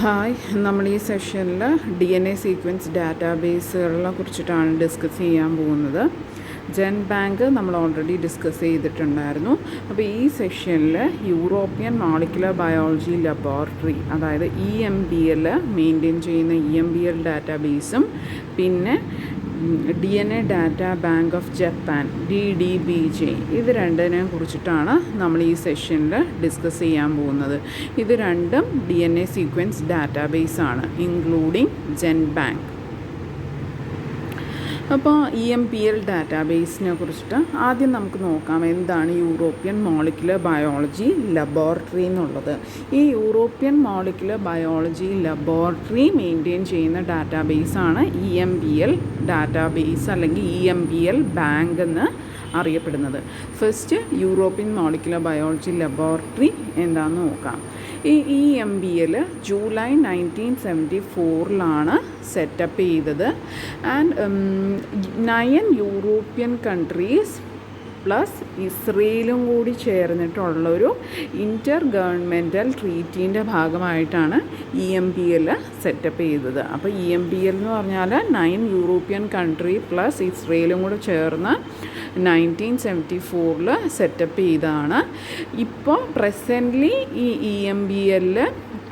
Hi, നമ്മൾ ഈ സെഷനിൽ DNA സീക്വൻസ് ഡാറ്റാബേസുകളെ കുറിച്ചിട്ടാണ് ഡിസ്കസ് ചെയ്യാൻ പോകുന്നത്. ജെൻബാങ്ക് നമ്മൾ ഓൾറെഡി ഡിസ്കസ് ചെയ്തിട്ടുണ്ടായിരുന്നു. അപ്പോൾ ഈ സെഷനിൽ യൂറോപ്യൻ മോളിക്കുലർ ബയോളജി ലബോറട്ടറി, അതായത് EMBL മെയിൻറ്റെയിൻ ചെയ്യുന്ന EMBL ഡാറ്റാബേസും പിന്നെ DNA data bank of Japan DDBJ, ഇത് രണ്ടിനെ കുറിച്ചിട്ടാണ് നമ്മൾ ഈ സെഷനിൽ ഡിസ്കസ് ചെയ്യാൻ പോകുന്നത്. ഇത് രണ്ടും DNA സീക്വൻസ് ഡാറ്റാബേസാണ്, ഇൻക്ലൂഡിങ് ജെൻബാങ്ക്. അപ്പോൾ EMBL ഡാറ്റാബേസിനെ കുറിച്ചിട്ട് ആദ്യം നമുക്ക് നോക്കാം എന്താണ് യൂറോപ്യൻ മോളിക്കുലർ ബയോളജി ലബോറട്ടറി എന്നുള്ളത്. ഈ European molecular biology laboratory maintain ചെയ്യുന്ന ഡാറ്റാബേസാണ് EMBL ഡാറ്റാബേസ് അല്ലെങ്കിൽ EMBL ബാങ്ക് എന്ന് അറിയപ്പെടുന്നത്. First European molecular biology laboratory എന്താണെന്ന് നോക്കാം. ഈ EMBL ജൂലൈ 1974 സെറ്റപ്പ് ചെയ്തത്. ആൻഡ് 9 യൂറോപ്യൻ കൺട്രീസ് പ്ലസ് ഇസ്രയേലും കൂടി ചേർന്നിട്ടുള്ളൊരു ഇൻ്റർ ഗവൺമെൻറ്റൽ ട്രീറ്റിൻ്റെ ഭാഗമായിട്ടാണ് EMBL സെറ്റപ്പ് ചെയ്തത്. അപ്പോൾ EMBL എന്ന് പറഞ്ഞാൽ 9 യൂറോപ്യൻ കൺട്രി പ്ലസ് ഇസ്രയേലും കൂടെ ചേർന്ന് 1974 സെറ്റപ്പ് ചെയ്തതാണ്. ഇപ്പോൾ പ്രസൻ്റ്ലി ഈ EMBL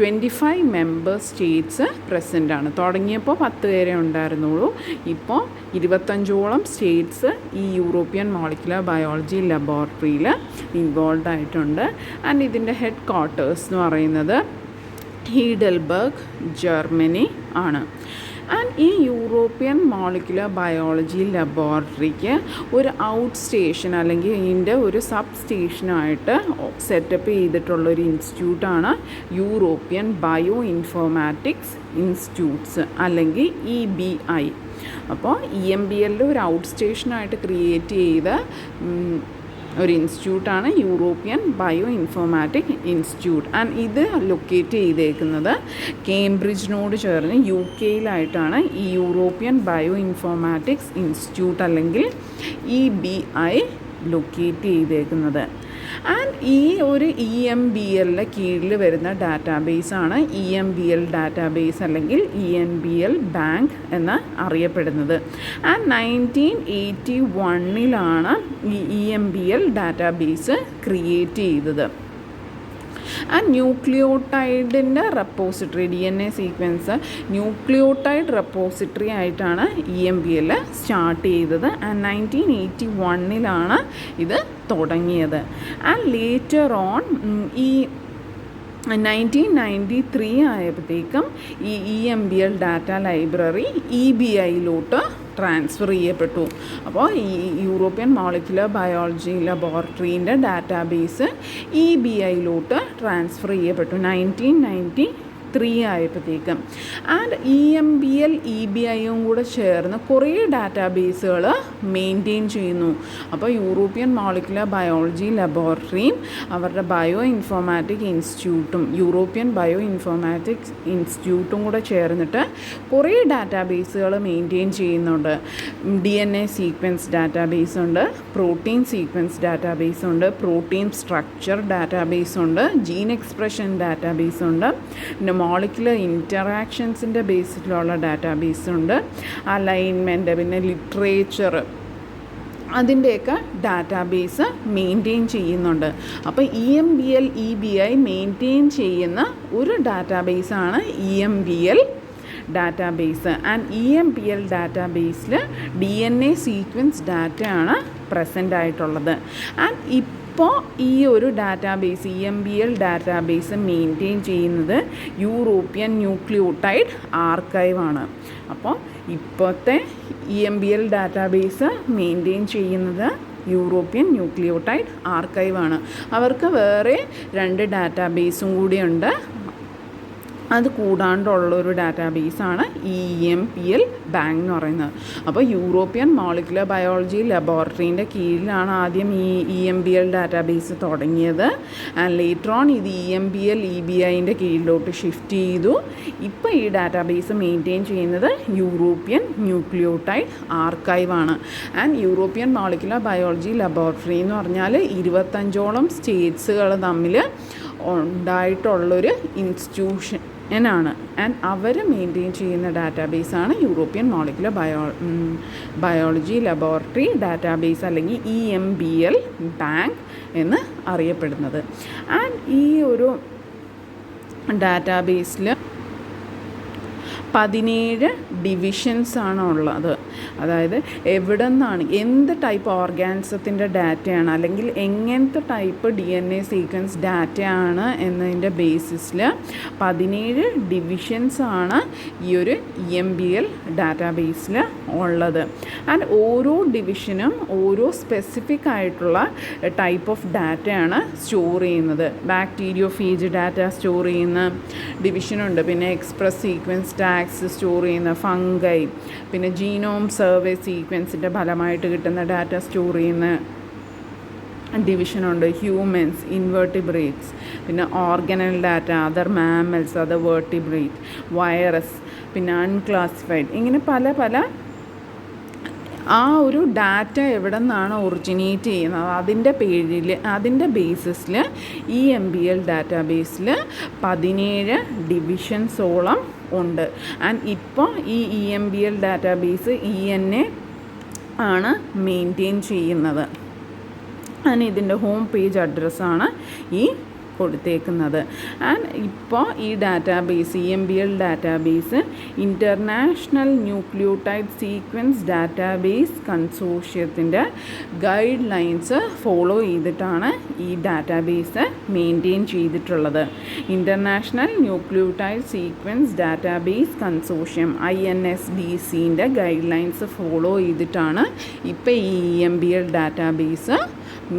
25 മെമ്പർ സ്റ്റേറ്റ്സ് പ്രസൻ്റാണ്. തുടങ്ങിയപ്പോൾ 10 പേരെ ഉണ്ടായിരുന്നുള്ളൂ. ഇപ്പോൾ 25ഓളം സ്റ്റേറ്റ്സ് ഈ യൂറോപ്യൻ മോളിക്കുലർ ബയോളജി ലബോറട്ടറിയിൽ ഇൻവോൾവ് ആയിട്ടുണ്ട്. ആൻഡ് ഇതിൻ്റെ ഹെഡ് ക്വാർട്ടേഴ്സ് എന്ന് പറയുന്നത് ഹീഡൽബർഗ്, ജർമ്മനി ആണ്. ആൻഡ് ഈ യൂറോപ്യൻ മോളിക്കുലർ ബയോളജി ലബോറട്ടറിക്ക് ഒരു ഔട്ട് സ്റ്റേഷൻ അല്ലെങ്കിൽ ഇതിൻ്റെ ഒരു സബ് സ്റ്റേഷനായിട്ട് സെറ്റപ്പ് ചെയ്തിട്ടുള്ളൊരു ഇൻസ്റ്റിറ്റ്യൂട്ടാണ് യൂറോപ്യൻ ബയോ ഇൻഫോർമാറ്റിക്സ് ഇൻസ്റ്റിറ്റ്യൂട്ട്സ് അല്ലെങ്കിൽ EBI. അപ്പോൾ EMBL ഒരു ഔട്ട് സ്റ്റേഷനായിട്ട് ക്രിയേറ്റ് ചെയ്ത ഒരു ഇൻസ്റ്റിറ്റ്യൂട്ടാണ് European bioinformatic institute. And ഇത് ലൊക്കേറ്റ് ചെയ്തേക്കുന്നത് കേംബ്രിഡ്ജിനോട് ചേർന്ന് UK ഈ യൂറോപ്യൻ ബയോ ഇൻഫോർമാറ്റിക്സ് ഇൻസ്റ്റിറ്റ്യൂട്ട് അല്ലെങ്കിൽ EBI ലൊക്കേറ്റ് ചെയ്തേക്കുന്നത്. ആൻഡ് ഈ ഒരു EMBL കീഴിൽ വരുന്ന ഡാറ്റാബേസാണ് EMBL ഡാറ്റാബേസ് അല്ലെങ്കിൽ EMBL ബാങ്ക് എന്ന് അറിയപ്പെടുന്നത്. ആൻഡ് 1981 ഈ EMBL ഡാറ്റാബേസ് ക്രിയേറ്റ് ചെയ്തത്. ആൻഡ് ന്യൂക്ലിയോട്ടൈഡിൻ്റെ repository, DNA sequence nucleotide repository ആയിട്ടാണ് EMBL സ്റ്റാർട്ട് ചെയ്തത്. ആൻഡ് 1981 ഇത് തുടങ്ങിയത്. ആൻഡ് ലേറ്റർ ഓൺ ഈ 1993 ആയപ്പോഴത്തേക്കും ഈ EMBL ഡാറ്റ ലൈബ്രറി EBIയിലോട്ട് ട്രാൻസ്ഫർ ചെയ്യപ്പെട്ടു. അപ്പോൾ ഈ യൂറോപ്യൻ മോളിക്കുലർ ബയോളജി ലബോറട്ടറീൻ്റെ ഡാറ്റാബേസ് EBIയിലോട്ട് ട്രാൻസ്ഫർ ചെയ്യപ്പെട്ടു 1993 ആയപ്പോഴത്തേക്കും. ആൻഡ് EMBL EBIയും കൂടെ ചേർന്ന് കുറേ ഡാറ്റാബേസുകൾ മെയിൻറ്റെയിൻ ചെയ്യുന്നു. അപ്പോൾ യൂറോപ്യൻ മോളിക്കുലർ ബയോളജി ലബോറട്ടറിയും അവരുടെ ബയോ ഇൻഫോർമാറ്റിക് ഇൻസ്റ്റിറ്റ്യൂട്ടും യൂറോപ്യൻ ബയോ ഇൻഫോർമാറ്റിക്സ് ഇൻസ്റ്റിറ്റ്യൂട്ടും കൂടെ ചേർന്നിട്ട് കുറേ ഡാറ്റാബേസുകൾ മെയിൻറ്റെയിൻ ചെയ്യുന്നുണ്ട്. DNA സീക്വൻസ് ഡാറ്റാബേസ് ഉണ്ട്, പ്രോട്ടീൻ സീക്വൻസ് ഡാറ്റാബേസ് ഉണ്ട്, പ്രോട്ടീൻ സ്ട്രക്ചർ ഡാറ്റാബേസ് ഉണ്ട്, ജീൻ എക്സ്പ്രഷൻ ഡാറ്റാബേസ് ഉണ്ട്, പിന്നെ മോളിക്കുലർ ഇൻറ്ററാക്ഷൻസിൻ്റെ ബേസിലുള്ള ഡാറ്റാബേസ് ഉണ്ട്, അലൈൻമെൻറ്റ്, പിന്നെ ലിറ്ററേച്ചർ, അതിൻ്റെയൊക്കെ ഡാറ്റാബേസ് മെയിൻറ്റെയിൻ ചെയ്യുന്നുണ്ട്. അപ്പോൾ EMBL EBI മെയിൻറ്റെയിൻ ചെയ്യുന്ന ഒരു ഡാറ്റാബേസാണ് EMBL ഡാറ്റാബേസ്. ആൻഡ് EMBL ഡാറ്റാബേസിൽ DNA സീക്വൻസ് ഡാറ്റയാണ് പ്രസൻ്റ് ആയിട്ടുള്ളത്. ആൻഡ് ഇപ്പോൾ ഈ ഒരു ഡാറ്റാബേസ് EMBL ഡാറ്റാബേസ് മെയിൻറ്റെയിൻ ചെയ്യുന്നത് യൂറോപ്യൻ ന്യൂക്ലിയോട്ടൈഡ് ആർക്കൈവാണ്. അപ്പോൾ ഇപ്പോഴത്തെ EMBL ഡാറ്റാബേസ് മെയിൻറ്റെയിൻ ചെയ്യുന്നത് യൂറോപ്യൻ ന്യൂക്ലിയോട്ടൈഡ് ആർക്കൈവാണ്. അവർക്ക് വേറെ 2 ഡാറ്റാബേസും കൂടിയുണ്ട്. അത് കൂടാണ്ടുള്ളൊരു ഡാറ്റാബേസാണ് EMBL ബാങ്ക് എന്ന് പറയുന്നത്. അപ്പോൾ യൂറോപ്യൻ മോളിക്കുലർ ബയോളജി ലബോറട്ടറീൻ്റെ കീഴിലാണ് ആദ്യം ഈ EMBL ഡാറ്റാബേസ് തുടങ്ങിയത്. ആൻഡ് ലേറ്റർ ഓൺ ഇത് EMBL EBIൻ്റെ കീഴിലോട്ട് ഷിഫ്റ്റ് ചെയ്തു. ഇപ്പോൾ ഈ ഡാറ്റാബേസ് മെയിൻറ്റെയിൻ ചെയ്യുന്നത് യൂറോപ്യൻ ന്യൂക്ലിയോട്ടൈഡ് ആർക്കൈവാണ്. And European molecular biology laboratory എന്ന് പറഞ്ഞാൽ 25ഓളം സ്റ്റേറ്റ്സുകൾ തമ്മിൽ ഉണ്ടായിട്ടുള്ളൊരു ഇൻസ്റ്റിറ്റ്യൂഷനാണ്. ആൻഡ് അവർ മെയിൻറ്റെയിൻ ചെയ്യുന്ന ഡാറ്റാബേസാണ് European molecular biology laboratory database, അല്ലെങ്കിൽ EMBL ബാങ്ക് എന്ന് അറിയപ്പെടുന്നത്. ആൻഡ് ഈ ഒരു ഡാറ്റാബേസിൽ 17 ഡിവിഷൻസാണ് ഉള്ളത്. അതായത് എവിടെ നിന്നാണ്, എന്ത് ടൈപ്പ് ഓർഗാനിസത്തിൻ്റെ ഡാറ്റയാണ്, അല്ലെങ്കിൽ എങ്ങനത്തെ ടൈപ്പ് DNA സീക്വൻസ് ഡാറ്റയാണ് എന്നതിൻ്റെ ബേസിസിൽ 17 ഡിവിഷൻസാണ് ഈ ഒരു EMBL ഡാറ്റാബേസിൽ ഉള്ളത്. ആൻഡ് ഓരോ ഡിവിഷനും ഓരോ സ്പെസിഫിക് ആയിട്ടുള്ള ടൈപ്പ് ഓഫ് ഡാറ്റയാണ് സ്റ്റോർ ചെയ്യുന്നത്. ബാക്ടീരിയോഫേജ് ഡാറ്റ സ്റ്റോർ ചെയ്യുന്ന ഡിവിഷനുണ്ട്, പിന്നെ എക്സ്പ്രസ് സീക്വൻസ് ടാഗ്സ് സ്റ്റോർ ചെയ്യുന്ന ഫംഗൈ, പിന്നെ ജീനോം സർവേ സീക്വൻസിൻ്റെ ഫലമായിട്ട് കിട്ടുന്ന ഡാറ്റ സ്റ്റോർ ചെയ്യുന്ന ഡിവിഷനുണ്ട്, ഹ്യൂമൻസ്, ഇൻവെർട്ടിബ്രേറ്റ്സ്, പിന്നെ organelle data, other mammals, other vertebrate, virus, പിന്നെ അൺക്ലാസിഫൈഡ്, ഇങ്ങനെ പല ആ ഒരു ഡാറ്റ എവിടെ നിന്നാണ് ഒറിജിനേറ്റ് ചെയ്യുന്നത് അതിൻ്റെ ബേസിസിൽ EMBL ഡാറ്റാബേസിൽ 17 ഡിവിഷൻസോളം ഉണ്ട്. ആൻഡ് ഇപ്പോൾ ഈ EMBL ഡാറ്റാബേസ് ENA ആണ് മെയിൻറ്റെയിൻ ചെയ്യുന്നത്. ആൻഡ് ഇതിൻ്റെ ഹോം പേജ് അഡ്രസ്സാണ് ഈ കൊടുത്തേക്കുന്നത്. ആൻഡ് ഇപ്പോൾ ഈ database EMBL database international nucleotide sequence database കൺസോർഷ്യത്തിൻ്റെ ഗൈഡ് ലൈൻസ് ഫോളോ ചെയ്തിട്ടാണ് ഈ ഡാറ്റാബേസ് മെയിൻറ്റെയിൻ ചെയ്തിട്ടുള്ളത്. International nucleotide sequence database consortium INSDCൻ്റെ ഗൈഡ് ലൈൻസ് ഫോളോ ചെയ്തിട്ടാണ് ഇപ്പോൾ ഈ EMBL ഡാറ്റാബേസ്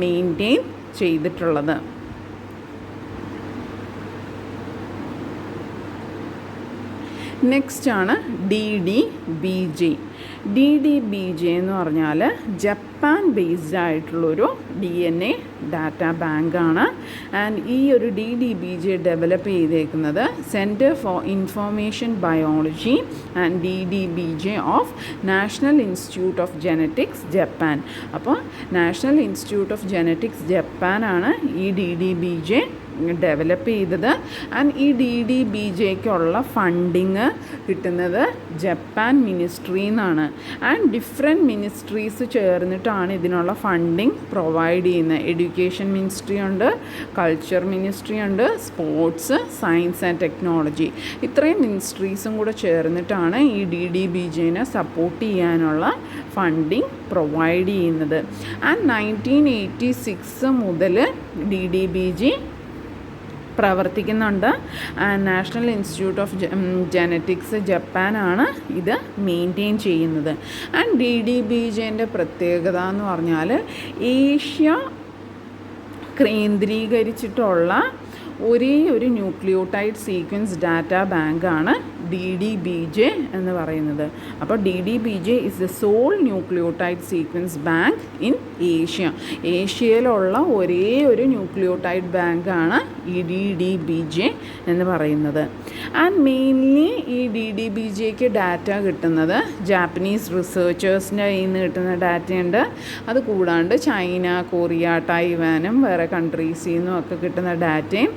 മെയിൻറ്റെയിൻ ചെയ്തിട്ടുള്ളത്. നെക്സ്റ്റ് ആണ് DDBJ. DDBJ എന്ന് പറഞ്ഞാൽ ജപ്പാൻ ബേസ്ഡ് ആയിട്ടുള്ളൊരു DNA ഡാറ്റാ ബാങ്കാണ്. ആൻഡ് ഈ ഒരു DDBJ ഡെവലപ്പ് ചെയ്തേക്കുന്നത് centre for information biology and DDBJ of national institute of genetics Japan. അപ്പോൾ നാഷണൽ ഇൻസ്റ്റിറ്റ്യൂട്ട് ഓഫ് ജെനറ്റിക്സ് ജപ്പാനാണ് ഈ DDBJ ഡെവലപ്പ് ചെയ്തത്. ആൻഡ് ഈ DDBJക്കുള്ള ഫണ്ടിങ് കിട്ടുന്നത് ജപ്പാൻ മിനിസ്ട്രിയിൽ നിന്നാണ്. ആൻഡ് ഡിഫറെൻറ്റ് മിനിസ്ട്രീസ് ചേർന്നിട്ടാണ് ഇതിനുള്ള ഫണ്ടിങ് പ്രൊവൈഡ് ചെയ്യുന്നത്. എഡ്യൂക്കേഷൻ മിനിസ്ട്രി ഉണ്ട്, കൾച്ചർ മിനിസ്ട്രി ഉണ്ട്, സ്പോർട്സ്, സയൻസ് ആൻഡ് ടെക്നോളജി, ഇത്രയും മിനിസ്ട്രീസും കൂടെ ചേർന്നിട്ടാണ് ഈ DDBJനെ സപ്പോർട്ട് ചെയ്യാനുള്ള ഫണ്ടിങ് പ്രൊവൈഡ് ചെയ്യുന്നത്. ആൻഡ് 1986 മുതൽ DDBJ പ്രവർത്തിക്കുന്നുണ്ട്. നാഷണൽ ഇൻസ്റ്റിറ്റ്യൂട്ട് ഓഫ് ജെനറ്റിക്സ് ജപ്പാനാണ് ഇത് മെയിൻറ്റെയിൻ ചെയ്യുന്നത്. ആൻഡ് DDBJൻ്റെ പ്രത്യേകത എന്ന് പറഞ്ഞാൽ ഏഷ്യ കേന്ദ്രീകരിച്ചിട്ടുള്ള ഒരേ ഒരു ന്യൂക്ലിയോടൈഡ് സീക്വൻസ് ഡാറ്റാ ബാങ്കാണ് DDBJ എന്ന് പറയുന്നത്. അപ്പോൾ DDBJ is the sole nucleotide sequence bank in ഏഷ്യയിലുള്ള ഒരേ ഒരു ന്യൂക്ലിയോടൈഡ് ബാങ്കാണ് ഈ DDBJ എന്ന് പറയുന്നത്. ആൻഡ് മെയിൻലി ഈ DDBJക്ക് ഡാറ്റ കിട്ടുന്നത് ജാപ്പനീസ് റിസർച്ചേഴ്സിൻ്റെ കയ്യിൽ നിന്ന് കിട്ടുന്ന ഡാറ്റയുണ്ട്. അത് കൂടാണ്ട് ചൈന, കൊറിയ, ടൈവാനും വേറെ കൺട്രീസിൽ നിന്നും ഒക്കെ കിട്ടുന്ന ഡാറ്റയും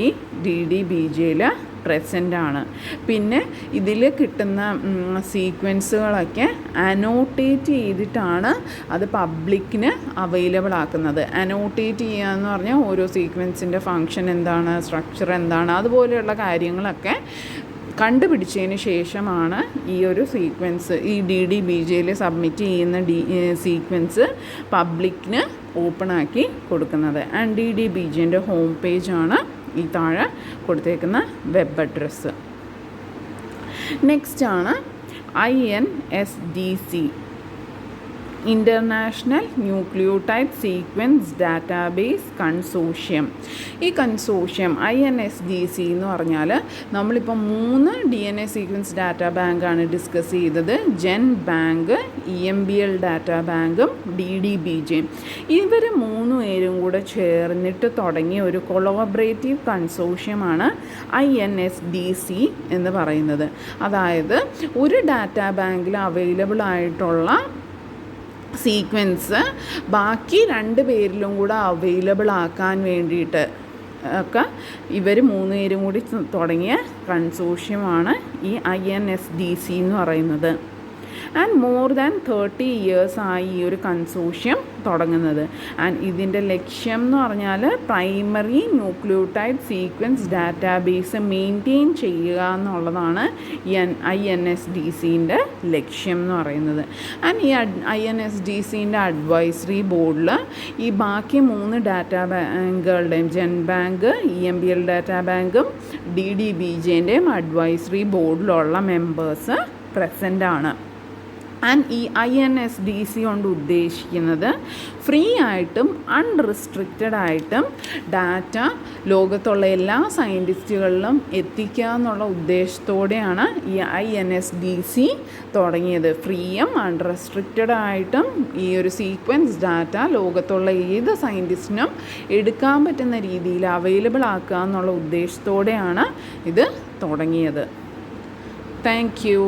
ഈ DDBJയിൽ പ്രസൻ്റാണ്. പിന്നെ ഇതിൽ കിട്ടുന്ന സീക്വൻസുകളൊക്കെ അനോട്ടേറ്റ് ചെയ്തിട്ടാണ് അത് പബ്ലിക്കിന് അവൈലബിൾ ആക്കുന്നത്. അനോട്ടേറ്റ് ചെയ്യുക എന്ന് പറഞ്ഞാൽ ഓരോ സീക്വൻസിൻ്റെ ഫങ്ഷൻ എന്താണ്, സ്ട്രക്ചർ എന്താണ്, അതുപോലെയുള്ള കാര്യങ്ങളൊക്കെ കണ്ടുപിടിച്ചതിന് ശേഷമാണ് ഈ ഒരു സീക്വൻസ് ഈ DDBJയിൽ സബ്മിറ്റ് ചെയ്യുന്ന സീക്വൻസ് പബ്ലിക്കിന് ഓപ്പണാക്കി കൊടുക്കുന്നത്. ആൻഡ് DDBJൻ്റെ ഹോം പേജാണ് ഈ താഴെ കൊടുത്തേക്കുന്ന വെബ് അഡ്രസ്സ്. നെക്സ്റ്റ് ആണ് INSDC, international nucleotide sequence database consortium. ഈ കൺസോർഷ്യം INSDC എന്ന് പറഞ്ഞാൽ നമ്മളിപ്പോൾ 3 DNA സീക്വൻസ് ഡാറ്റാ ബാങ്കാണ് ഡിസ്കസ് ചെയ്തത്. ജെൻ ബാങ്ക്, EMBL ഡാറ്റാ ബാങ്കും DDBJ. ഇവർ 3 പേരും കൂടെ ചേർന്നിട്ട് തുടങ്ങിയ ഒരു കൊളാബറേറ്റീവ് കൺസോർഷ്യമാണ് INSDC എന്ന് പറയുന്നത്. അതായത് ഒരു ഡാറ്റാ ബാങ്കിൽ അവൈലബിൾ ആയിട്ടുള്ള സീക്വൻസ് ബാക്കി 2 പേരിലും കൂടെ അവൈലബിൾ ആക്കാൻ വേണ്ടിയിട്ട് ഒക്കെ ഇവർ 3 പേരും കൂടി തുടങ്ങിയ കൺസോഷ്യമാണ് ഈ INSDC എന്ന് പറയുന്നത്. ആൻഡ് മോർ ദാൻ 30 years ആയി ഈ ഒരു കൺസോഷ്യം തുടങ്ങുന്നത്. ആൻഡ് ഇതിൻ്റെ ലക്ഷ്യം എന്ന് പറഞ്ഞാൽ primary nucleotide sequence database maintain ചെയ്യുക എന്നുള്ളതാണ് INSDCൻ്റെ ലക്ഷ്യം എന്ന് പറയുന്നത്. ആൻഡ് ഈ INSDCൻ്റെ അഡ്വൈസറി ബോർഡിൽ ഈ ബാക്കി 3 ഡാറ്റാ ബാങ്കുകളുടെയും ജൻബാങ്ക്, EMBL ഡാറ്റാ ബാങ്കും DDBJൻ്റെയും അഡ്വൈസറി ബോർഡിലുള്ള മെമ്പേഴ്സ് പ്രസൻ്റാണ്. ആൻഡ് ഈ INSDC കൊണ്ട് ഉദ്ദേശിക്കുന്നത് ഫ്രീ ആയിട്ടും അൺറിസ്ട്രിക്റ്റഡ് ആയിട്ടും ഡാറ്റ ലോകത്തുള്ള എല്ലാ സയൻറ്റിസ്റ്റുകളിലും എത്തിക്കുക എന്നുള്ള ഉദ്ദേശത്തോടെയാണ് ഈ INSDC തുടങ്ങിയത്. ഫ്രീയും അൺറെസ്ട്രിക്റ്റഡ് ആയിട്ടും ഈ ഒരു സീക്വൻസ് ഡാറ്റ ലോകത്തുള്ള ഏത് സയൻറ്റിസ്റ്റിനും എടുക്കാൻ പറ്റുന്ന രീതിയിൽ അവൈലബിൾ ആക്കുക എന്നുള്ള ഉദ്ദേശത്തോടെയാണ് ഇത് തുടങ്ങിയത്. Thank you.